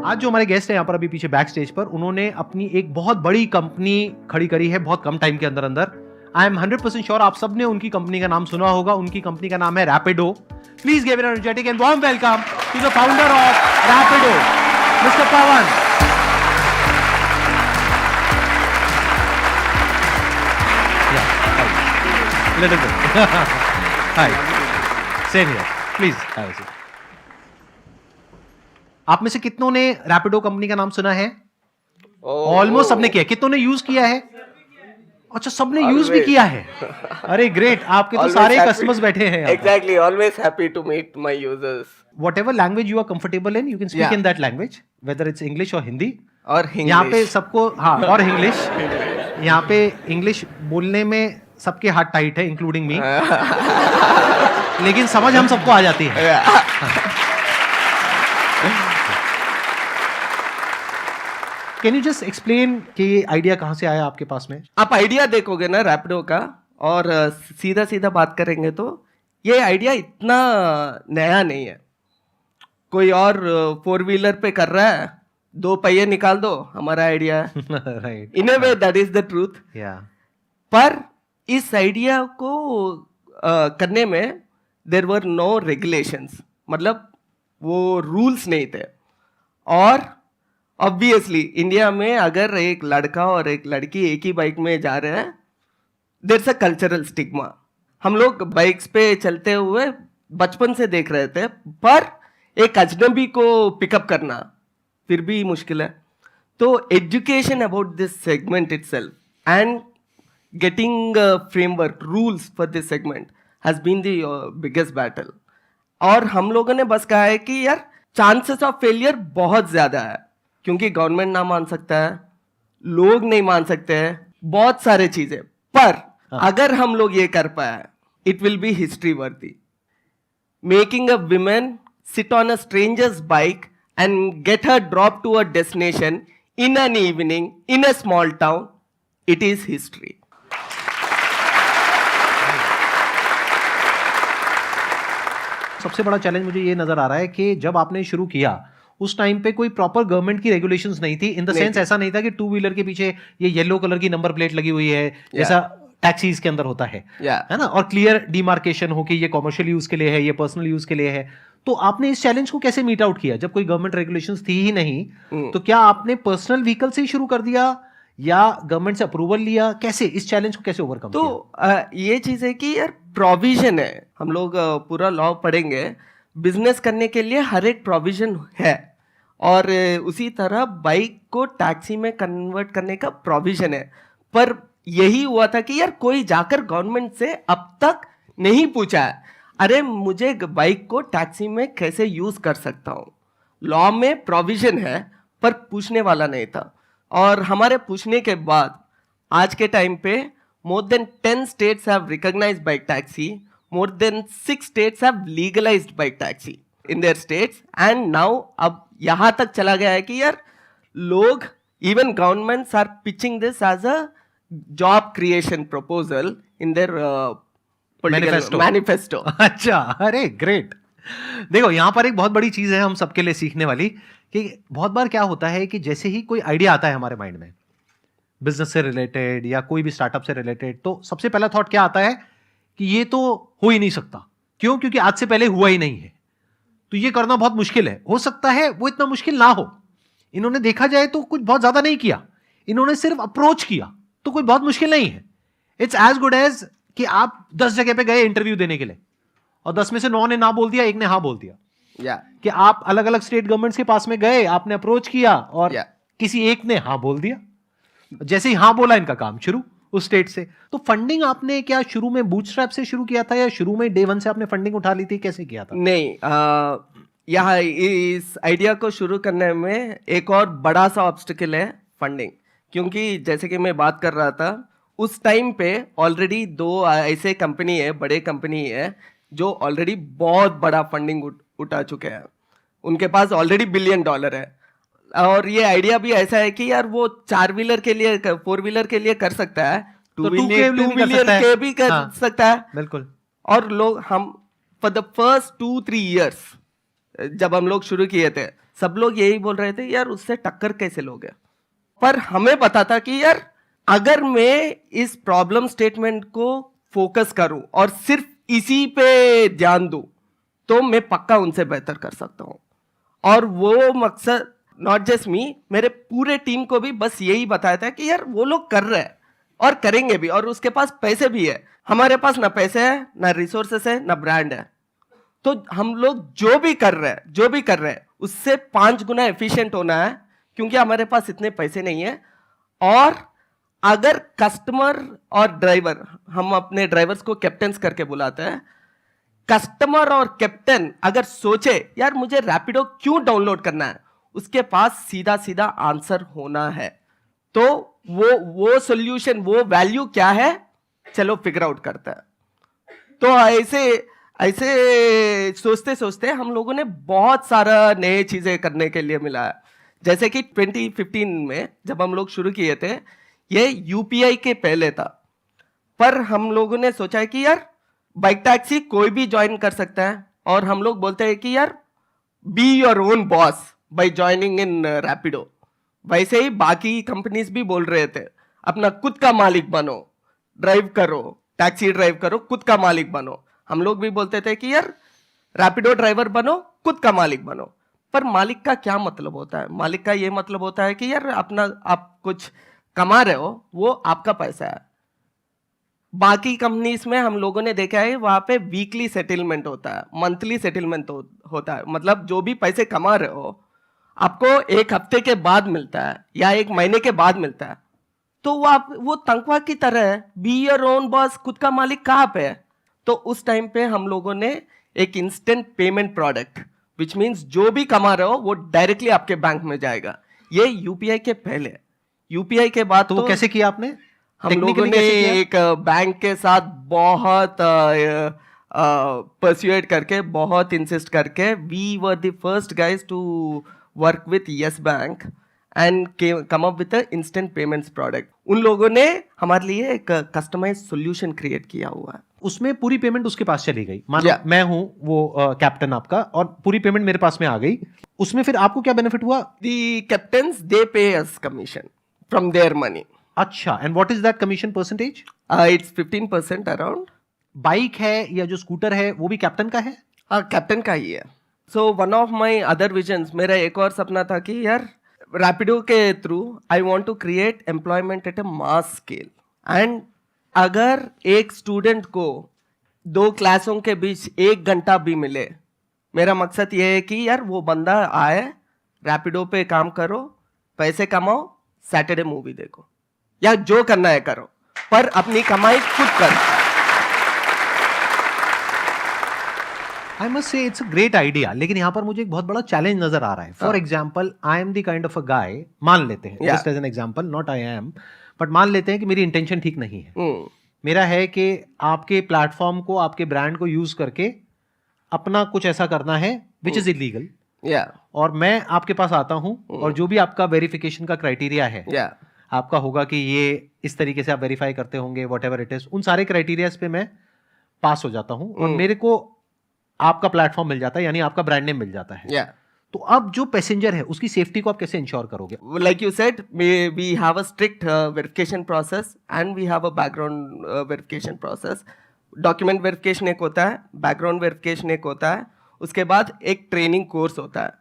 आज जो हमारे गेस्ट हैं यहाँ पर अभी पीछे बैक स्टेज पर, उन्होंने अपनी एक बहुत बड़ी कंपनी खड़ी करी है बहुत कम टाइम के अंदर अंदर। आई एम 100% श्योर आप सबने उनकी कंपनी का नाम सुना होगा। उनकी कंपनी का नाम है Rapido. Please give an energetic and warm welcome to the founder of Rapido, mister Pavan. Little bit. Hi. Same here. Please have a seat. आप में से कितनों ने रैपिडो कंपनी का नाम सुना है? ऑलमोस्ट सबने किया। कितनों ने यूज किया है? अच्छा, सबने यूज भी किया है। अरे ग्रेट, आपके तो सारे कस्टमर्स बैठे हैं। Exactly, always happy to meet my users. Whatever language you are comfortable in, you can speak in that language, whether it's English or Hindi. और English. यहाँ पे सबको हाँ और इंग्लिश। यहाँ पे इंग्लिश बोलने में सबके हाथ टाइट है, इंक्लूडिंग मी। लेकिन समझ हम सबको आ जाती है। कैन यू जस्ट एक्सप्लेन कि ये आइडिया कहाँ से आया आपके पास में? आप आइडिया देखोगे ना रैपिडो का और सीधा सीधा बात करेंगे तो ये आइडिया इतना नया नहीं है। कोई और 4 व्हीलर पे कर रहा है, 2 पहिए निकाल दो, हमारा आइडिया है। Right. In a way that is the truth. पर इस आइडिया को करने में देयर वर नो रेगुलेशंस, मतलब वो रूल्स नहीं थे। और ऑब्वियसली इंडिया में अगर एक लड़का और एक लड़की एक ही बाइक में जा रहे हैं, there is a cultural stigma. हम लोग बाइक्स पे चलते हुए बचपन से देख रहे थे, पर एक अजनबी को पिकअप करना फिर भी मुश्किल है। तो education about this segment itself and getting framework rules for this segment has been the biggest battle. और हम लोगों ने बस कहा है कि यार चांसेस ऑफ फेलियर बहुत ज्यादा है, क्योंकि गवर्नमेंट ना मान सकता है, लोग नहीं मान सकते हैं, बहुत सारे चीजें। पर अगर हम लोग ये कर पाए, it will be history worthy. Making a women sit on a strangers bike and get her drop to a destination in an evening in a small town, it is history. सबसे बड़ा चैलेंज मुझे ये नजर आ रहा है कि जब आपने शुरू किया उस टाइम पे कोई प्रॉपर गवर्नमेंट की रेगुलेशंस नहीं थी। इन द सेंस ऐसा नहीं था कि 2 व्हीलर के पीछे ये येलो कलर की नंबर प्लेट लगी हुई है जैसा टैक्सीज के अंदर होता है ना, और क्लियर डिमार्केशन हो कि ये कॉमर्शियल यूज के लिए है, ये पर्सनल यूज के लिए है। तो आपने इस चैलेंज को कैसे मीट आउट किया जब कोई गवर्नमेंट रेगुलेशंस थी ही नहीं? तो क्या आपने पर्सनल व्हीकल से ही शुरू कर दिया या गवर्नमेंट से अप्रूवल लिया? कैसे इस चैलेंज को कैसे ओवरकम किया? तो ये चीज है कि यार प्रोविजन है, हम लोग पूरा लॉ पढ़ेंगे, बिजनेस करने के लिए हर एक प्रोविजन है, और उसी तरह बाइक को टैक्सी में कन्वर्ट करने का प्रोविजन है। पर यही हुआ था कि यार कोई जाकर गवर्नमेंट से अब तक नहीं पूछा है, अरे मुझे बाइक को टैक्सी में कैसे यूज कर सकता हूँ। लॉ में प्रोविजन है पर पूछने वाला नहीं था। और हमारे पूछने के बाद आज के टाइम पे more than 10 states have recognized bike taxi, more than 6 states have legalized bike taxi in their states, and now अब यहाँ तक चला गया है कि यार लोग, even governments are pitching this as a job creation proposal in their manifesto. अच्छा, अरे ग्रेट। देखो यहाँ पर एक बहुत बड़ी चीज है हम सबके लिए सीखने वाली, कि बहुत बार क्या होता है कि जैसे ही कोई आइडिया आता है हमारे माइंड में बिजनेस से रिलेटेड या कोई भी स्टार्टअप से रिलेटेड, तो सबसे पहला थॉट क्या आता है कि ये तो हो ही नहीं सकता। क्यों? क्योंकि आज से पहले हुआ ही नहीं है, तो ये करना बहुत मुश्किल है। हो सकता है वो इतना मुश्किल ना हो। इन्होंने देखा जाए तो कुछ बहुत ज्यादा नहीं किया, इन्होंने सिर्फ अप्रोच किया, तो कोई बहुत मुश्किल नहीं है। इट्स एज गुड एज कि आप 10 जगह पे गए इंटरव्यू देने के लिए और 10 में से 9 ने ना बोल दिया, 1 ने हाँ बोल दिया। कि आप अलग अलग स्टेट गवर्नमेंट्स के पास में गए, आपने अप्रोच किया और किसी एक ने हाँ बोल दिया। जैसे ही हाँ बोला, इनका काम शुरू उस स्टेट से। तो फंडिंग आपने क्या शुरू में बूटस्ट्रैप से शुरू किया था या शुरू में डे 1 से आपने फंडिंग उठा ली थी? कैसे किया था? नहीं, यहाँ इस आइडिया को शुरू करने में एक और बड़ा सा ऑब्स्टिकल है फंडिंग। क्योंकि जैसे कि मैं बात कर रहा था, उस टाइम पे ऑलरेडी 2 ऐसे कंपनी है, बड़े कंपनी है, जो ऑलरेडी बहुत बड़ा फंडिंग उठा चुके हैं। उनके पास ऑलरेडी $1 बिलियन है। और ये आइडिया भी ऐसा है कि यार वो 4 व्हीलर के लिए, 4 व्हीलर के लिए कर सकता है, 2 व्हीलर के भी कर सकता है। बिल्कुल। और लोग, हम फॉर द फर्स्ट 2-3 years जब हम लोग शुरू किए थे सब लोग यही बोल रहे थे यार उससे टक्कर कैसे लोगे, पर हमें पता था कि यार अगर मैं इस प्रॉब्लम स्टेटमेंट को फोकस करूं और सिर्फ इसी पे ध्यान दूं तो मैं पक्का उनसे बेहतर कर सकता हूं। और वो मकसद नॉट जस्ट मी, मेरे पूरे टीम को भी बस यही बताया था कि यार वो लोग कर रहे हैं और करेंगे भी, और उसके पास पैसे भी है। हमारे पास ना पैसे है, ना रिसोर्सेस है, ना ब्रांड है, तो हम लोग जो भी कर रहे हैं उससे 5 गुना एफिशिएंट होना है, क्योंकि हमारे पास इतने पैसे नहीं है। और अगर कस्टमर और ड्राइवर, हम अपने ड्राइवर्स को कैप्टन्स करके बुलाते हैं, कस्टमर और कैप्टन अगर सोचे यार मुझे रैपिडो क्यों डाउनलोड करना है, उसके पास सीधा सीधा आंसर होना है। तो वो सॉल्यूशन, वो वैल्यू क्या है, चलो फिगर आउट करता है। तो ऐसे सोचते सोचते हम लोगों ने बहुत सारा नए चीजें करने के लिए मिला है। जैसे कि 2015 में जब हम लोग शुरू किए थे, ये यूपीआई के पहले था, पर हम लोगों ने सोचा है कि यार बाइक टैक्सी कोई भी ज्वाइन कर सकता है, और हम लोग बोलते हैं कि यार be your own boss by joining in Rapido. वैसे ही बाकी कंपनीज भी बोल रहे थे अपना खुद का मालिक बनो, ड्राइव करो, टैक्सी ड्राइव करो, खुद का मालिक बनो। हम लोग भी बोलते थे कि यार रैपिडो ड्राइवर बनो, खुद का मालिक बनो। पर मालिक का क्या मतलब होता है? मालिक का ये मतलब होता है कि यार अपना आप कुछ कमा रहे हो, वो आपका पैसा है। बाकी कंपनीज में हम लोगों ने देखा है वहां पे वीकली सेटलमेंट होता है, मंथली सेटलमेंट होता है। मतलब जो भी पैसे कमा रहे हो आपको 1 हफ्ते के बाद मिलता है या 1 महीने के बाद मिलता है। तो वो तनख्वाह की तरह है, बी योर ओन बॉस, खुद का मालिक कहाँ पे है? तो उस टाइम पे हम लोगों ने एक instant payment product, which means जो भी कमा रहे हो वो डायरेक्टली आपके बैंक में जाएगा। ये यूपीआई के पहले। यूपीआई के बाद तो वो कैसे किया आपने? हम लोगों ने एक बैंक के साथ बहुत परस्यूएट करके, बहुत इंसिस्ट करके, we were the first guys to work with Yes Bank and come up with instant payments product. उन लोगों ने हमारे लिए एक कस्टमाइज सॉल्यूशन क्रिएट किया हुआ है। उसमें पूरी पेमेंट उसके पास चली गई। मानो मैं हूं वो कैप्टन आपका, और पूरी पेमेंट मेरे पास में आ गई। उसमें फिर आपको क्या बेनिफिट हुआ? दी कैप्टन्स दे पे अस कमीशन फ्रॉम देयर मनी। अच्छा, and what is that commission percentage? It's 15% around. Bike है या जो स्कूटर है वो भी कैप्टन का है? कैप्टन का ही है। So one of my other visions, मेरा एक और सपना था कि यार रैपिडो के through I want to create employment at a mass scale. And अगर एक स्टूडेंट को 2 क्लासों के बीच 1 घंटा भी मिले, मेरा मकसद ये है कि यार वो बंदा आए, रैपिडो पे काम करो, पैसे कमाओ, सैटरडे मूवी देखो, या जो करना है करो, पर अपनी कमाई खुद करो। I must say it's a great idea, लेकिन यहाँ पर मुझे एक बहुत बड़ा चैलेंज नजर आ रहा है। For example, I am the kind of a guy, मान लेते हैं, just as an example, not I am, but मान लेते हैं कि मेरी इंटेंशन ठीक नहीं है। मेरा है कि आपके प्लेटफॉर्म को, आपके ब्रांड को यूज करके अपना कुछ ऐसा करना है विच इज इलीगल, और मैं आपके पास आता हूं, और जो भी आपका वेरिफिकेशन का क्राइटेरिया है, आपका होगा कि ये इस तरीके से आप वेरीफाई करते होंगे, वट एवर इट इज, उन सारे क्राइटेरियाज पे मैं पास हो जाता हूं, और मेरे को आपका प्लेटफॉर्म मिल जाता है, यानी आपका ब्रांड नेम मिल जाता है। तो अब जो पैसेंजर है उसकी सेफ्टी को आप कैसे इंश्योर करोगे? Like you said, we have a strict verification process and we have a background verification process. Document verification एक होता है, बैकग्राउंड वेरिफिकेशन एक होता है, उसके बाद एक ट्रेनिंग कोर्स होता है।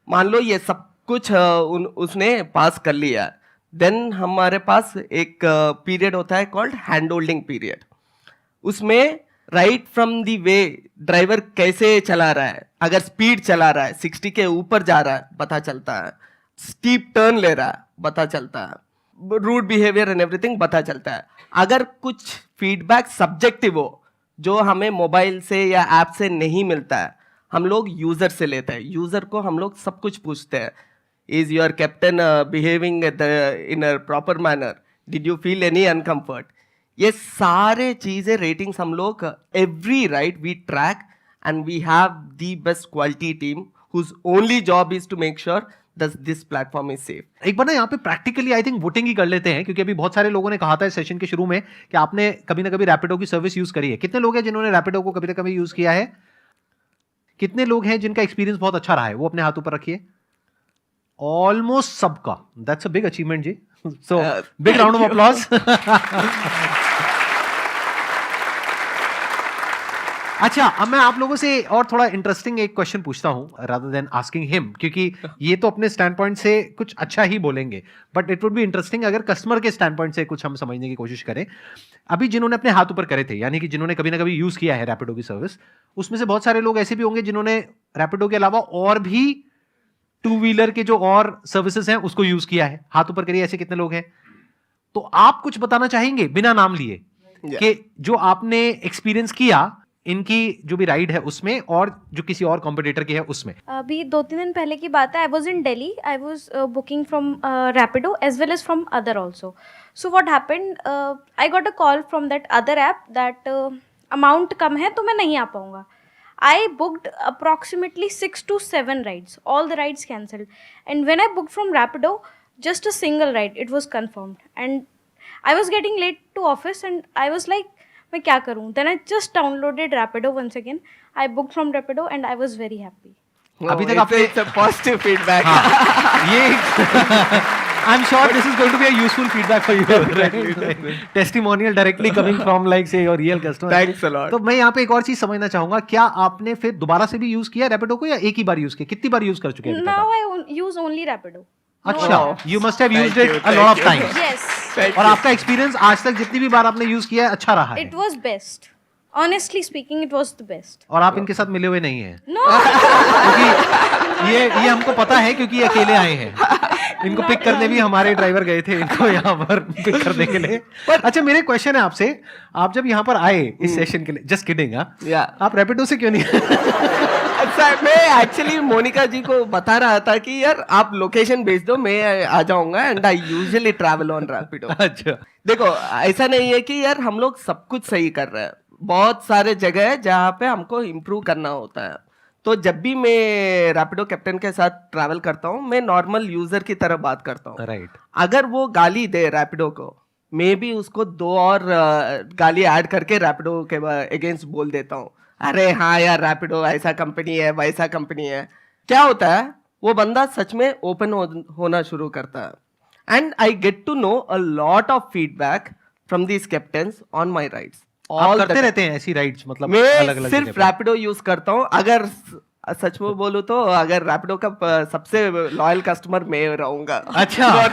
मान लो ये सब कुछ उसने पास कर लिया, देन हमारे पास एक पीरियड होता है कॉल्ड हैंड होल्डिंग पीरियड। उसमें right from the way driver कैसे चला रहा है, अगर स्पीड चला रहा है, 60 के ऊपर जा रहा है पता चलता है, स्टीप टर्न ले रहा है पता चलता है, रूड बिहेवियर एंड एवरीथिंग पता चलता है। अगर कुछ फीडबैक सब्जेक्टिव हो जो हमें मोबाइल से या ऐप से नहीं मिलता है, हम लोग यूजर से लेते हैं। यूजर को हम लोग सब कुछ पूछते हैं, is your captain behaving in a proper manner, did you feel any uncomfort, ये सारे चीजें रेटिंग्स हम लोग every ride we track, and we have the best quality team whose only job is to make sure this platform is safe. एक बार ना यहाँ पे प्रैक्टिकली आई थिंक वोटिंग ही कर लेते हैं, क्योंकि अभी बहुत सारे लोगों ने कहा था इस सेशन के शुरू में कि आपने कभी ना कभी रैपिडो की सर्विस यूज करी है। कितने लोग हैं जिन्होंने रैपिडो को कभी ना कभी यूज किया है? कितने लोग हैं जिनका एक्सपीरियंस बहुत अच्छा रहा है, वो अपने हाथों पर रखिए। ऑलमोस्ट सबका। दैट्स अ बिग अचीवमेंट जी। So big round of applause. अच्छा, अब मैं आप लोगों से और थोड़ा इंटरेस्टिंग एक क्वेश्चन पूछता हूं रादर देन आस्किंग हिम, क्योंकि ये तो अपने स्टैंड पॉइंट से कुछ अच्छा ही बोलेंगे, but it would be interesting अगर कस्टमर के स्टैंड पॉइंट से कुछ हम समझने की कोशिश करें। अभी जिन्होंने अपने हाथ ऊपर करे थे, यानी कि जिन्होंने कभी ना कभी यूज किया है रैपिडो की सर्विस, उसमें से बहुत सारे लोग ऐसे भी होंगे जिन्होंने रैपिडो के अलावा और भी टू व्हीलर के जो और सर्विसेज हैं उसको यूज किया है। हाथ ऊपर करिए, ऐसे कितने लोग हैं? तो आप कुछ बताना चाहेंगे बिना नाम लिए कि जो आपने एक्सपीरियंस किया इनकी जो भी राइड है उसमें और जो किसी और कॉम्पिटिटर की है उसमें? अभी 2-3 दिन पहले की बात है, I was in Delhi, I was booking from Rapido as well as from other also. So what happened, I got a call from that other app that amount कम है तो मैं नहीं आ पाऊँगा. I booked approximately 6 to 7 rides, all the rides cancelled. And when I booked from Rapido, just a single ride, it was confirmed. And I was getting late to office and I was like, मैं क्या करूँ? Then I just downloaded Rapido once again. I booked from Rapido and I was very happy. अभी तक आपने it's a positive feedback. ये I'm sure this is going to be a useful feedback for you. Right? Testimonial directly coming from like say your real customer. Thanks a lot. तो मैं यहाँ पे एक और चीज समझना चाहूंगा, क्या आपने फिर दोबारा से भी यूज किया रैपिडो को या एक ही बार यूज किया? कितनी बार यूज कर चुके हैं अभी तक Now आप? I use only Rapido. अच्छा, you must have used Thank it you, a lot of thank you. times. Yes, और आपका एक्सपीरियंस आज तक जितनी भी बार आपने यूज किया है अच्छा रहा है? it was best. Honestly speaking, it was the best. और आप इनके साथ मिले हुए नहीं हैं? No, क्योंकि ये हमको पता है क्योंकि ये अकेले आए हैं। इनको पिक करने भी हमारे ड्राइवर गए थे इनको यहाँ पर पिक करने के लिए। अच्छा, मेरे क्वेश्चन है आपसे, आप जब यहाँ पर आए इस सेशन के लिए, जस्ट किडिंग, आप रैपिडो से क्यों नहीं? अच्छा, मैं एक्चुअली मोनिका जी को बता रहा था कि यार आप लोकेशन भेज दो, मैं आ जाऊंगा and I usually travel on Rapido. अच्छा, देखो, ऐसा नहीं है कि यार हम लोग सब कुछ सही कर रहे हैं, बहुत सारे जगह है जहाँ पे हमको इम्प्रूव करना होता है. तो जब भी मैं रैपिडो कैप्टन के साथ ट्रैवल करता हूँ, मैं नॉर्मल यूजर की तरह बात करता हूँ. राइट. अगर वो गाली दे रैपिडो को, मैं भी उसको 2 और गाली ऐड करके रैपिडो के अगेंस्ट बोल देता हूँ. अरे हाँ यार, रैपिडो ऐसा कंपनी है, वैसा कंपनी है. क्या होता है, वो बंदा सच में ओपन होना शुरू करता है and I get to know a lot of feedback from these captains on my rides. आप करते रहते हैं ऐसी राइड्स? मतलब मैं अलग-अलग सिर्फ रैपिडो यूज करता हूँ. अगर सच में बोलूं तो अगर रैपिडो का सबसे लॉयल कस्टमर मैं रहूंगा. अच्छा.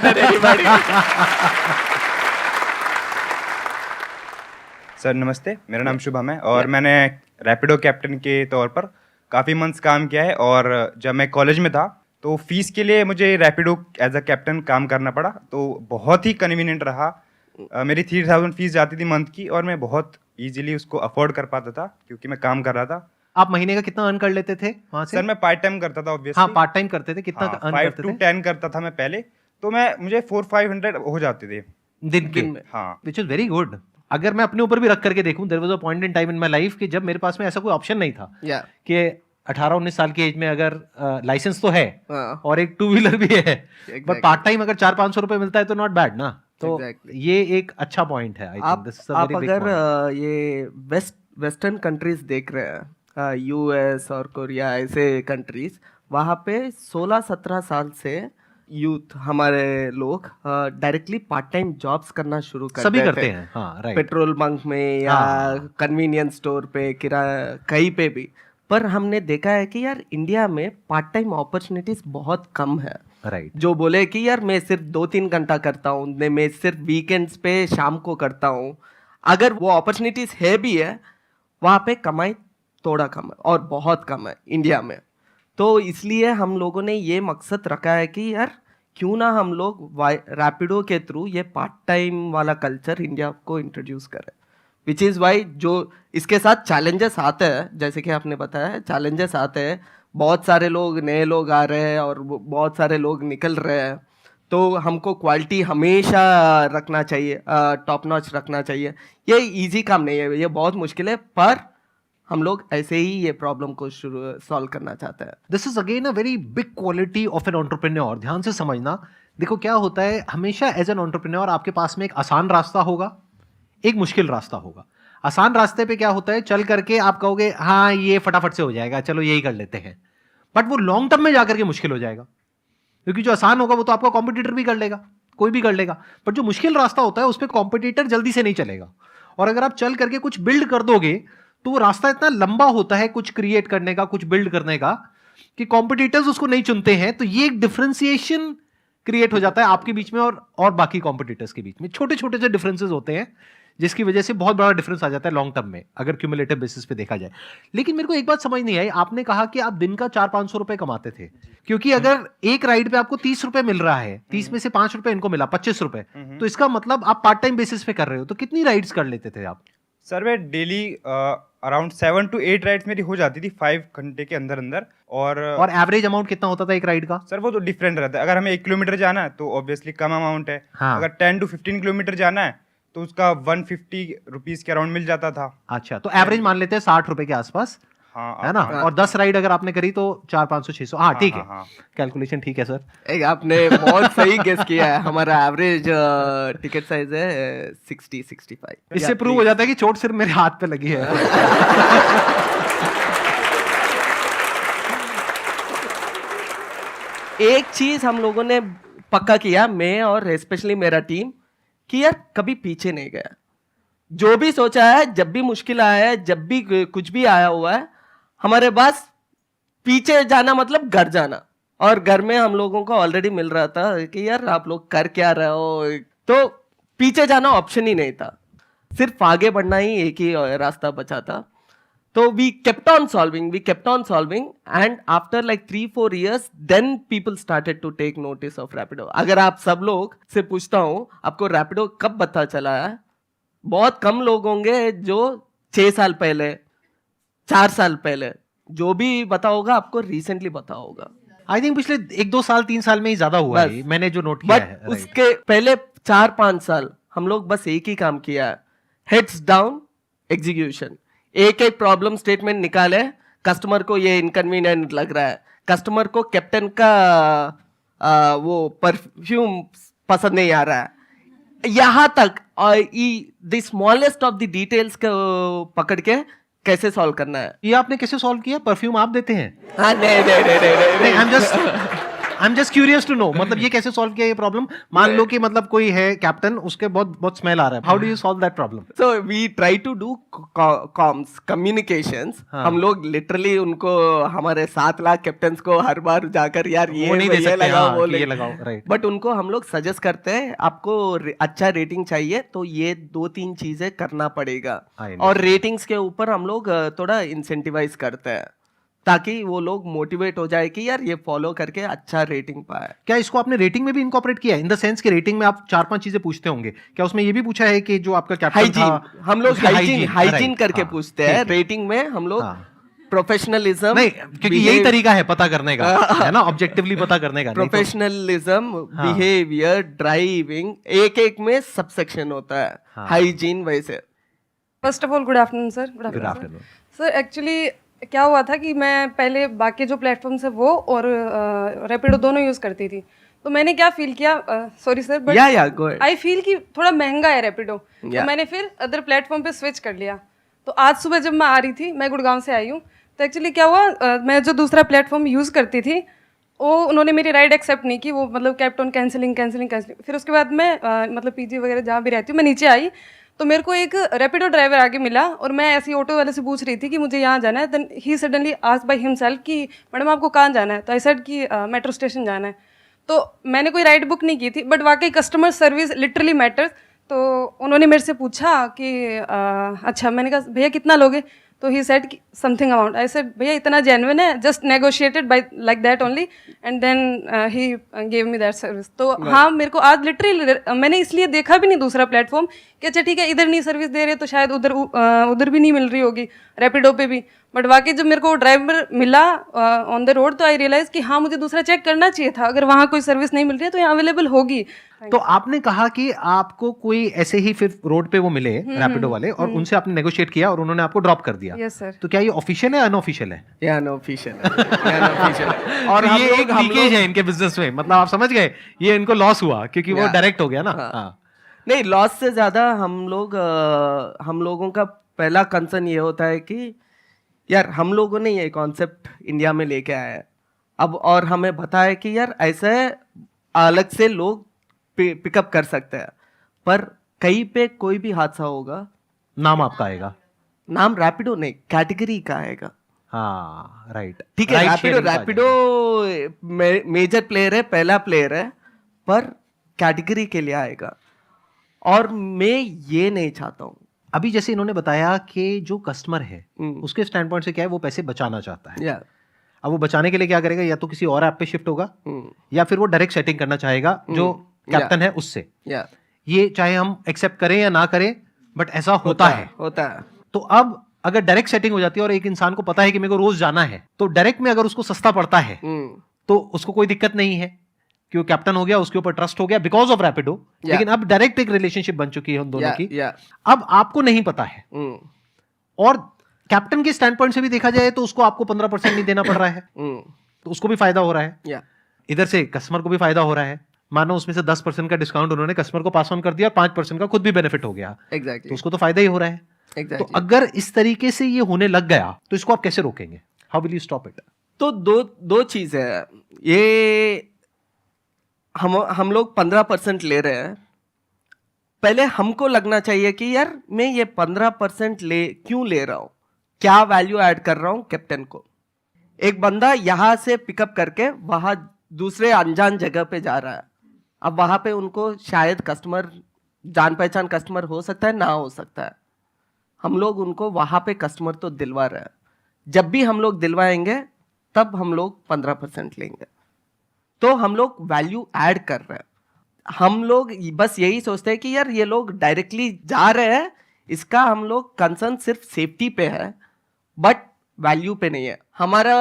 सर नमस्ते, मेरा नाम शुभम है और मैंने रैपिडो कैप्टन के तौर पर काफ़ी मंथ्स काम किया है. और जब मैं कॉलेज में था तो फीस के लिए मुझे रैपिडो एज अ कैप्टन काम करना पड़ा, तो बहुत ही कन्वीनियंट रहा. मेरी 3000 फीस जाती थी मंथ की और मैं बहुत इजीली उसको अफोर्ड कर पाता था क्योंकि मैं काम कर रहा था. आप महीने का कितना अर्न कर लेते थे वहां से? सर मैं पार्ट टाइम करता था ऑब्वियसली. हाँ, पार्ट टाइम करते थे. कितना अर्न 5 करते to थे? 10 करता था मैं पहले, तो मुझे 400-500 हो जाते थे दिन के? हाँ. Which is very good. अगर मैं अपने ऊपर भी रख करके देखूं, there was a point in time in my life कि जब मेरे पास में ऐसा कोई ऑप्शन नहीं था कि 18-19 साल की एज में अगर लाइसेंस तो है और एक टू व्हीलर भी है, बट पार्ट टाइम अगर 400-500 रुपए मिलता है तो नॉट बैड ना. तो ये एक अच्छा पॉइंट है. I think this is a very big अगर पॉइंट. ये वेस्टर्न कंट्रीज देख रहे हैं, यूएस और कोरिया ऐसे कंट्रीज, वहाँ पे 16-17 साल से यूथ हमारे लोग डायरेक्टली पार्ट टाइम जॉब्स करना शुरू कर सभी देते करते हैं. हाँ, राइट. पेट्रोल बंक में या कन्वीनियंस स्टोर पे, किराया कहीं पे भी. पर हमने देखा है कि यार इंडिया में पार्ट टाइम अपॉर्चुनिटीज बहुत कम है. राइट. जो बोले कि यार मैं सिर्फ 2-3 घंटा करता हूँ, मैं सिर्फ वीकेंड्स पे शाम को करता हूँ. अगर वो अपॉर्चुनिटीज है भी है, वहाँ पे कमाई थोड़ा कम है और बहुत कम है इंडिया में. तो इसलिए हम लोगों ने ये मकसद रखा है कि यार क्यों ना हम लोग रैपिडो के थ्रू ये पार्ट टाइम वाला कल्चर इंडिया को इंट्रोड्यूस करें. विच इज़ वाई जो इसके साथ चैलेंजेस आते हैं, जैसे कि आपने बताया चैलेंजेस आते हैं, बहुत सारे लोग नए लोग आ रहे हैं और बहुत सारे लोग निकल रहे हैं. तो हमको क्वालिटी हमेशा रखना चाहिए, टॉप नॉच रखना चाहिए. ये इजी काम नहीं है, ये बहुत मुश्किल है, पर हम लोग ऐसे ही ये प्रॉब्लम को सॉल्व करना चाहते हैं. This is again a very big quality of an entrepreneur. ध्यान से समझना. देखो क्या होता है, हमेशा एज एन एंटरप्रेन्योर आपके पास में एक आसान रास्ता होगा, एक मुश्किल रास्ता होगा. आसान रास्ते पे क्या होता है, चल करके आप कहोगे हाँ ये फटाफट से हो जाएगा, चलो यही कर लेते हैं, बट वो लॉन्ग टर्म में जाकर के मुश्किल हो जाएगा, क्योंकि जो आसान होगा वो तो आपका कॉम्पिटिटर भी कर लेगा, कोई भी कर लेगा, बट जो मुश्किल रास्ता होता है उस पर कॉम्पिटिटर जल्दी से नहीं चलेगा। और अगर आप चल करके कुछ बिल्ड कर दोगे तो वो रास्ता इतना लंबा होता है कुछ क्रिएट करने का, कुछ बिल्ड करने का, कि कॉम्पिटिटर्स उसको नहीं चुनते हैं। तो ये एक डिफरेंशिएशन क्रिएट हो जाता है आपके बीच में और बाकी कॉम्पिटिटर्स के बीच में। छोटे छोटे से डिफरेंसेस होते हैं जिसकी वजह से बहुत बड़ा डिफरेंस आ जाता है लॉन्ग टर्म में, अगर क्यूमुलेटिव बेसिस पे देखा जाए। लेकिन मेरे को एक बात समझ नहीं आई, आपने कहा कि आप दिन का 400-500 रुपए कमाते थे, क्योंकि अगर एक राइड पे आपको 30 रुपए मिल रहा है, 30 में से 5 रुपए इनको मिला, 25 रुपए, तो इसका मतलब आप पार्ट टाइम बेसिस पे कर रहे हो। तो कितनी राइड्स कर लेते थे आप? सर मैं डेली अराउंड 7 to 8 राइड्स मेरी हो जाती थी 5 घंटे के अंदर अंदर। और एवरेज अमाउंट कितना होता था एक राइड का? सर वो तो डिफरेंट रहता है। अगर हमें 1 किलोमीटर जाना है तो ऑब्वियसली कम अमाउंट है। हाँ। अगर 10 to 15 किलोमीटर जाना है तो उसका 150 रुपीज के अराउंड मिल जाता था। अच्छा, तो एवरेज मान लेते हैं 60 रुपए के आसपास, हाँ है ना? और 10 राइड अगर आपने करी तो 400-500-600, हाँ ठीक है, हाँ। कैलकुलेशन ठीक है सर। एक आपने बहुत सही गेस किया है। हमारा एवरेज टिकट साइज है 60-65। इससे प्रूव हो जाता है कि चोट सिर्फ मेरे हाथ पे लगी है। एक चीज हम लोगों ने पक्का किया, मैं और स्पेशली मेरा टीम, कि यार कभी पीछे नहीं गया। जो भी सोचा है, जब भी मुश्किल आया है, जब भी कुछ भी आया हुआ है, हमारे पास पीछे जाना मतलब घर जाना। और घर में हम लोगों को ऑलरेडी मिल रहा था कि यार आप लोग कर क्या रहे हो, तो पीछे जाना ऑप्शन ही नहीं था, सिर्फ आगे बढ़ना ही एक ही रास्ता बचा था। तो we kept on solving and after like 3-4 years then people started to take notice of Rapido। अगर आप सब लोग से पूछता हूँ आपको Rapido कब पता चला है, बहुत कम लोग होंगे जो 6 साल पहले, 4 साल पहले, जो भी पता होगा आपको रिसेंटली पता होगा। आई थिंक पिछले 1-2 साल 3 साल में ही ज्यादा हुआ है, मैंने जो नोट किया है। बट उसके पहले 4-5 साल हम लोग बस एक ही काम किया है, हेड्स डाउन एग्जीक्यूशन। एक एक प्रॉब्लम स्टेटमेंट निकाले, कस्टमर को ये इनकन्वीनियंट लग रहा है, कस्टमर को कैप्टन का वो परफ्यूम पसंद नहीं आ रहा है, यहाँ तक the smallest of the details को पकड़ के कैसे सॉल्व करना है। ये आपने कैसे सॉल्व किया? परफ्यूम आप देते हैं? हाँ, नहीं, I am just curious to know, मतलब ये कैसे सॉल्व किया ये प्रॉब्लम? मान लो कि मतलब कोई है कैप्टन, उसके बहुत स्मेल आ रहा है, how do you solve that problem? So we try to do comms, communications। हाँ। हम लोग लिटरली उनको, हमारे 7 लाख कैप्टन्स को हर बार जाकर यार वो नहीं दे सकते, लगाओ, हाँ, वो कि ये लगाओ, राइट। बट उनको हम लोग सजेस्ट करते हैं, आपको अच्छा रेटिंग चाहिए तो ये 2-3 चीजें करना पड़ेगा। I know। और रेटिंग्स के ऊपर हम लोग थोड़ा इंसेंटिवाइज करते हैं ताकि वो लोग मोटिवेट हो जाए कि यार ये फॉलो करके अच्छा रेटिंग पाए। क्या इसको आपने रेटिंग में भी इनकॉर्पोरेट किया है? इन द सेंस कि रेटिंग में आप 4-5 चीजें पूछते होंगे, क्या उसमें ये भी पूछा है कि जो आपका कैप्टन हाइजीन, था, हम लोग उसकी हाइजीन right, करके हाँ, पूछते हैं। ठीक है। रेटिंग में हम लोग हाँ। प्रोफेशनलिज्म, नहीं, क्योंकि यही तरीका है पता करने का, है ना, ऑब्जेक्टिवली पता करने का। नहीं तो- प्रोफेशनलिज्म, हाँ। बिहेवियर, ड्राइविंग, एक एक में सब सेक्शन होता है। हाँ। हाइजीन वैसे। First of all good afternoon sir. Good afternoon। Sir actually क्या हुआ था कि मैं पहले बाकी जो प्लेटफॉर्म्स है वो और रैपिडो दोनों यूज़ करती थी, तो मैंने क्या फील किया, sorry sir, but go ahead. I feel कि थोड़ा महंगा है रैपिडो, तो Yeah। मैंने फिर अदर प्लेटफॉर्म पे स्विच कर लिया। तो आज सुबह जब मैं आ रही थी, मैं गुड़गांव से आई हूँ, तो एक्चुअली क्या हुआ, मैं जो दूसरा प्लेटफॉर्म यूज़ करती थी वो उन्होंने मेरी राइड एक्सेप्ट नहीं की, वो मतलब केप्ट ऑन कैंसिलिंग। फिर उसके बाद मैं मतलब पीजी वगैरह जहाँ भी रहती हूँ, मैं नीचे आई तो मेरे को एक रैपिडो ड्राइवर आगे मिला और मैं ऐसी ऑटो वाले से पूछ रही थी कि मुझे यहाँ जाना है। Then he suddenly asked by himself कि मैडम आपको कहाँ जाना है? तो आई सेड कि मेट्रो स्टेशन जाना है। तो मैंने कोई राइड बुक नहीं की थी, बट वाकई कस्टमर सर्विस लिटरली मैटर्स। तो उन्होंने मेरे से पूछा कि अच्छा, मैंने कहा भैया कितना लोगे? तो he said something amount. I said भैया इतना जेन्युइन है, just negotiated by like that only, and then he gave me that service. तो हाँ, मेरे को आज लिटरली मैंने इसलिए देखा भी नहीं दूसरा प्लेटफॉर्म कि अच्छा ठीक है इधर नहीं सर्विस दे रहे तो शायद उधर भी नहीं मिल रही होगी, रैपिडो पे भी। बट वाकई जब मेरे को ड्राइवर मिला ऑन द रोड, तो आई रियलाइज कि हाँ, मुझे दूसरा चेक करना चाहिए था, अगर वहाँ कोई सर्विस नहीं मिल रही है तो यहाँ अवेलेबल होगी। तो आपने कहा कि आपको कोई ऐसे ही फिर रोड पे वो मिले रैपिडो वाले और उनसे आपने नेगोशिएट किया और उन्होंने आपको ड्रॉप कर दिया। Yes sir. तो क्या ये ऑफिशियल है अनऑफिशियल है? या अनऑफिशियल है। और हम ये लोग- एक लीकेज है इनके बिजनेस में, मतलब आप समझ गए, ये इनको लॉस हुआ क्योंकि वो Yeah। डायरेक्ट हो गया ना। हाँ। हाँ। नहीं, लॉस से ज्यादा हम लोगों का पहला कंसर्न ये होता है कि यार हम लोगों ने ये कॉन्सेप्ट इंडिया में लेके आया है अब, और हमें बताया कि यार ऐसे अलग से लोग पिकअप कर सकते हैं, पर कहीं पे कोई भी हादसा होगा, नाम आपका आएगा, नाम रैपिडो नहीं, कैटेगरी का आएगा। हाँ राइट, ठीक है, रैपिडो मेजर प्लेयर है, पहला प्लेयर है, पर कैटेगरी के लिए आएगा, और मैं ये नहीं चाहता हूँ। अभी जैसे इन्होंने बताया कि जो कस्टमर है उसके स्टैंड पॉइंट से क्या है, वो पैसे बचाना चाहता है। या अब वो बचाने के लिए क्या करेगा, या तो किसी और ऐप पे शिफ्ट होगा या फिर वो डायरेक्ट सेटिंग करना चाहेगा जो कैप्टन है उससे। या ये चाहे हम एक्सेप्ट करें या ना करें, बट ऐसा होता है। तो अब अगर डायरेक्ट सेटिंग हो जाती है और एक इंसान को पता है कि मेरे को रोज जाना है, तो डायरेक्ट में अगर उसको सस्ता पड़ता है तो उसको कोई दिक्कत नहीं है कि वो कैप्टन हो गया, उसके ऊपर ट्रस्ट हो गया बिकॉज ऑफ रैपिडो। लेकिन अब डायरेक्ट एक रिलेशनशिप बन चुकी है उन दोनों की। अब आपको नहीं पता है, और कैप्टन के स्टैंड पॉइंट से भी देखा जाए तो उसको आपको 15% नहीं देना पड़ रहा है, तो उसको भी फायदा हो रहा है, इधर से कस्टमर को भी फायदा हो रहा है। मानो उसमें से 10% का डिस्काउंट उन्होंने कस्टमर को पास ऑन कर दिया और 5% का खुद भी बेनिफिट हो गया, तो उसको तो फायदा ही हो रहा है। तो अगर इस तरीके से ये होने लग गया तो इसको आप कैसे रोकेंगे? How will you stop it? तो दो चीज है, ये हम लोग 15% ले रहे हैं। पहले हमको लगना चाहिए कि यार मैं ये 15% क्यों ले रहा हूं, क्या वैल्यू ऐड कर रहा हूं कैप्टन को। एक बंदा यहां से पिकअप करके वहां दूसरे अनजान जगह पे जा रहा है, अब वहां पे उनको शायद कस्टमर, जान पहचान कस्टमर हो सकता है, ना हो सकता है। हम लोग उनको वहां पे कस्टमर तो दिलवा रहे हैं, जब भी हम लोग दिलवाएंगे तब हम लोग 15% लेंगे, तो हम लोग वैल्यू ऐड कर रहे हैं। हम लोग बस यही सोचते हैं कि यार ये लोग डायरेक्टली जा रहे हैं, इसका हम लोग कंसर्न सिर्फ सेफ्टी पे है, बट वैल्यू पे नहीं है। हमारा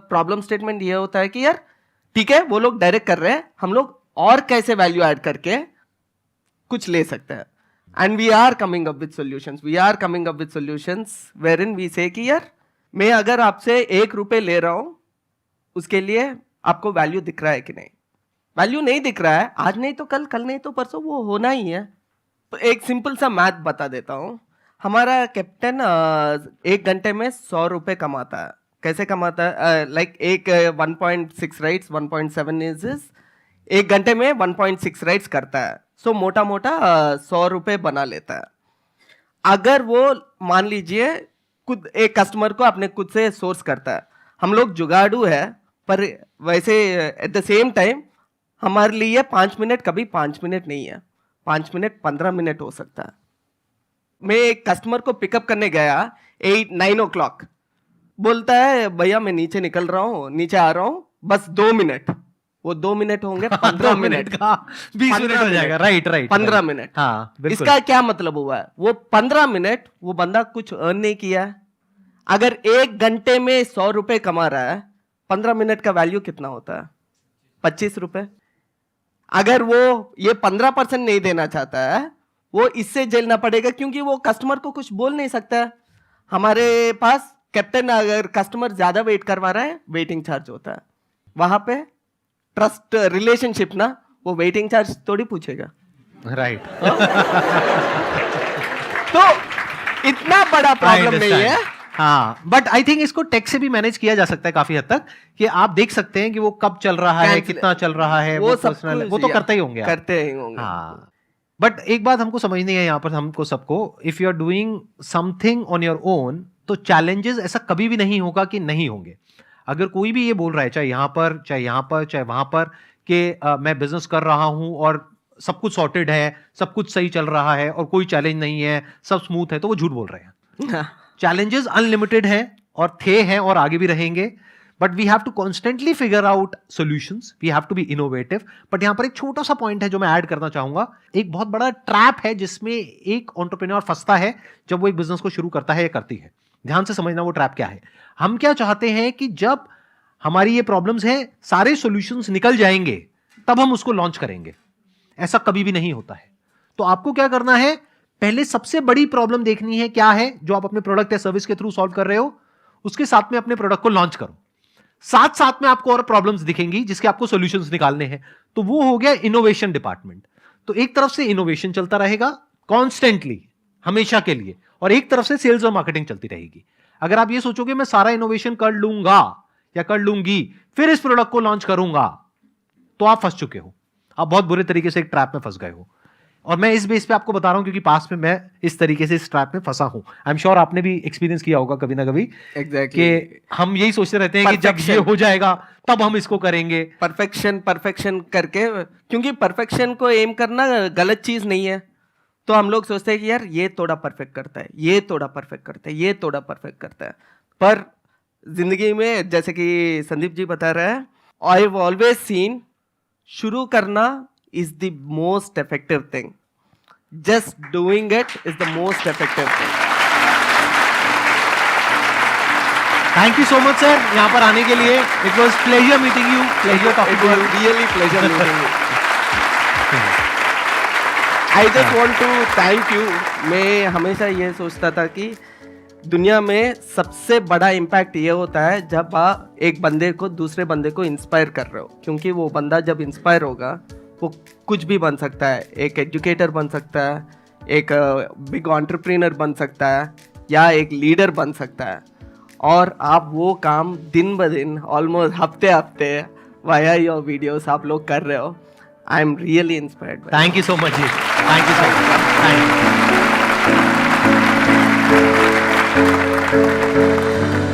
प्रॉब्लम स्टेटमेंट ये होता है कि यार ठीक है वो लोग डायरेक्ट कर रहे हैं, हम लोग और कैसे वैल्यू ऐड करके कुछ ले सकते हैं। And we are coming up with solutions wherein we say कि यार मैं अगर आपसे 1 रुपए ले रहा हूं, उसके लिए आपको वैल्यू दिख रहा है कि नहीं। वैल्यू नहीं दिख रहा है, आज नहीं तो कल, कल नहीं तो परसों, वो होना ही है। तो एक सिंपल सा मैथ बता देता हूं। हमारा कैप्टन 1 घंटे में 100 रुपए कमाता है। कैसे कमाता है? लाइक एक 1.6 राइड्स, 1.7 इज 1 घंटे में 1.6 राइड्स करता है, सो मोटा मोटा 100 रुपए बना लेता है। अगर वो मान लीजिए खुद एक कस्टमर को अपने खुद से सोर्स करता है, हम लोग जुगाड़ू है, पर वैसे एट द सेम टाइम हमारे लिए 5 मिनट कभी 5 मिनट नहीं है, 5 मिनट 15 मिनट हो सकता है। मैं एक कस्टमर को पिकअप करने गया 9 o'clock, बोलता है भैया मैं नीचे निकल रहा हूँ, नीचे आ रहा हूँ, बस 2 मिनट। वो 2 मिनट होंगे 15 मिनट का 20 मिनट हो जाएगा। Right 15 minute. हाँ, बिल्कुल। इसका क्या मतलब हुआ है? वो 15 मिनट वो बंदा कुछ अर्न नहीं किया है। अगर 1 घंटे में 100 रुपए कमा रहा है, 15 मिनट का वैल्यू कितना होता है? 25 रुपए। अगर वो ये 15% नहीं देना चाहता है, वो इससे झेलना पड़ेगा, क्योंकि वो कस्टमर को कुछ बोल नहीं सकता है। हमारे पास कैप्टन अगर कस्टमर ज्यादा वेट करवा रहा है, वेटिंग चार्ज होता है। वहां पे ट्रस्ट रिलेशनशिप ना, वो वेटिंग चार्ज थोड़ी पूछेगा। राइट। तो इतना बड़ा प्रॉब्लम नहीं है। हाँ, बट आई थिंक इसको टेक से भी मैनेज किया जा सकता है काफी हद तक, कि आप देख सकते हैं कि वो कब चल रहा है, कितना चल रहा है, वो पर्सनल, वो तो करते ही होंगे, करते ही होंगे। हाँ, बट एक बात हमको समझनी है यहाँ पर, हमको सबको, if you are doing something on your own, तो चैलेंजेस ऐसा कभी भी नहीं होगा कि नहीं होंगे। अगर कोई भी ये बोल रहा है, चाहे यहाँ पर, चाहे यहाँ पर, चाहे वहां पर, कि मैं बिजनेस कर रहा हूं और सब कुछ सॉर्टेड है, सब कुछ सही चल रहा है और कोई चैलेंज नहीं है, सब स्मूथ है, तो वो झूठ बोल रहे हैं। चैलेंजेस अनलिमिटेड हैं और थे हैं और आगे भी रहेंगे, but we have to constantly figure out solutions, we have to be innovative. But यहां पर एक छोटा सा पॉइंट है जो मैं ऐड करना चाहूंगा। एक बहुत बड़ा ट्रैप है जिसमें एक एंटरप्रेन्योर फंसता है जब वो एक बिजनेस को शुरू करता है या करती है। ध्यान से समझना वो ट्रैप क्या है। हम क्या चाहते हैं कि जब हमारी ये प्रॉब्लम्स हैं, सारे सॉल्यूशंस निकल जाएंगे, तब हम उसको लॉन्च करेंगे। ऐसा कभी भी नहीं होता है। तो आपको क्या करना है, पहले सबसे बड़ी प्रॉब्लम देखनी है क्या है जो आप अपने प्रोडक्ट या सर्विस के थ्रू सॉल्व कर रहे हो, उसके साथ में अपने प्रोडक्ट को लॉन्च करो। साथ साथ में आपको और प्रॉब्लम्स दिखेंगी जिसके आपको सॉल्यूशंस निकालने हैं। तो वो हो गया इनोवेशन डिपार्टमेंट। तो एक तरफ से इनोवेशन चलता रहेगा कॉन्स्टेंटली, हमेशा के लिए, और एक तरफ से सेल्स और मार्केटिंग चलती रहेगी। अगर आप ये सोचोगे मैं सारा इनोवेशन कर लूंगा या कर लूंगी फिर इस प्रोडक्ट को लॉन्च करूंगा, तो आप फंस चुके हो, आप बहुत बुरे तरीके से एक ट्रैप में फंस गए हो। और मैं इस बेस पे आपको बता रहा हूं क्योंकि पास में मैं इस तरीके से इस ट्रैप में फंसा हूं। आई एम श्योर आपने भी एक्सपीरियंस किया होगा कभी ना कभी एग्जैक्टली कि हम यही सोचते रहते हैं कि जब ये हो जाएगा तब हम इसको करेंगे। परफेक्शन करके, क्योंकि परफेक्शन को एम करना गलत चीज नहीं है, तो हम लोग सोचते हैं कि यार ये थोड़ा परफेक्ट करता है, ये थोड़ा परफेक्ट करता है, ये थोड़ा परफेक्ट करता है। पर जिंदगी में जैसे कि संदीप जी बता रहे हैं, आई हैव ऑलवेज सीन शुरू करना is the most effective thing, just doing it is the most effective thing. Thank you so much sir यहाँ पर आने के लिए। It was pleasure meeting you, pleasure talking It to was you. really pleasure meeting you. I just want to thank you. मैं हमेशा ये सोचता था कि दुनिया में सबसे बड़ा इम्पैक्ट ये होता है जब आप एक बंदे को दूसरे बंदे को इंस्पायर कर रहे हो, क्योंकि वो बंदा जब इंस्पायर होगा वो कुछ भी बन सकता है। एक एजुकेटर बन सकता है, एक बिग एंटरप्रेन्योर बन सकता है, या एक लीडर बन सकता है। और आप वो काम दिन ब दिन ऑलमोस्ट हफ्ते हफ्ते वाया योर वीडियोस आप लोग कर रहे हो। I am really inspired. Thank you so much जी, thank you so much, thank you.